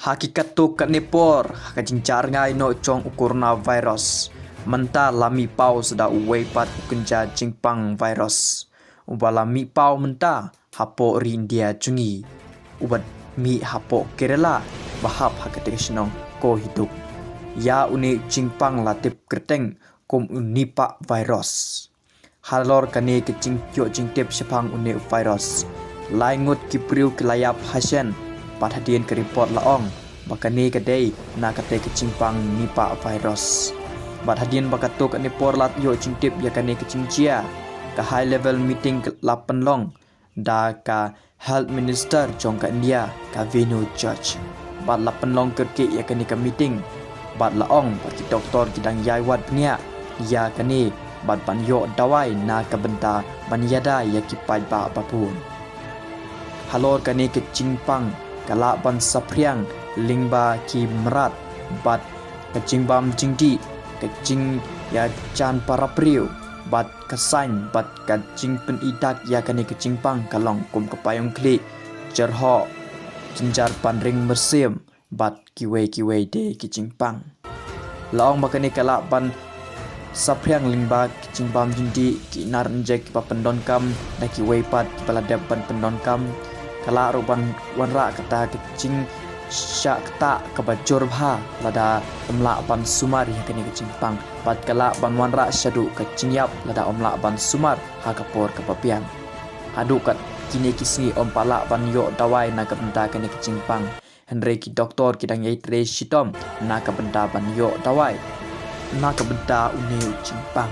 Hakikat tu kat Nepal, kajincar ngai no chong ukurna virus. Menta lami pau seda uwei pat ukenja jingpang virus. Ubala mi pau menta hapo ri India chungi. Ubat mi hapo Kerala bahap hakatek senong ko hidup. Ya uni jingpang latip kerteng kum unipa virus. Halor kane ke jingkyo jingtip sepang uni virus. Laingut kipriu kelayap hasen. Padhadien ke report laong bakani kadai na kate ke jingpang nipa virus. Padhadien bakato ke nepor lat yo jingtip ya kane ke jingjia ka high level meeting ke lapan long da ka health minister jong ka India ka Venu Church. Bad lapan long kerke ya kane ka meeting bad laong baki doktor kidang yaiwat pnia ya kane bad banyo dawai na ka benta banyada ya kipai ba bapun. Halor kane ke jingpang kala ban sapriang lingba ki merat bat kejingbam jingdi kejing ya jan para priu bat kesain bat kejing penidak ya kani kejingpang kalong kum kepayong kli jerho jenjar pandring mersim bat kiwe de kejingpang laong makani kala ban sapriang lingba kejingbam jingdi ki nar njek pa pendon kam na kiwe pat kepala depan pendon kam kala ruban wanra kata kecing syak tak kebajur bha lada omla ban sumar ya kini kecing pang bat kala ban wanra syadu kecing yap lada omla ban sumar ha kapor kepapian hadu kat kini kisi ompala ban yo dawai na kabenta kini kecing pang Henry ki doktor kidang yai tre shitom na kabenta ban yo dawai na kabenta uni kecing pang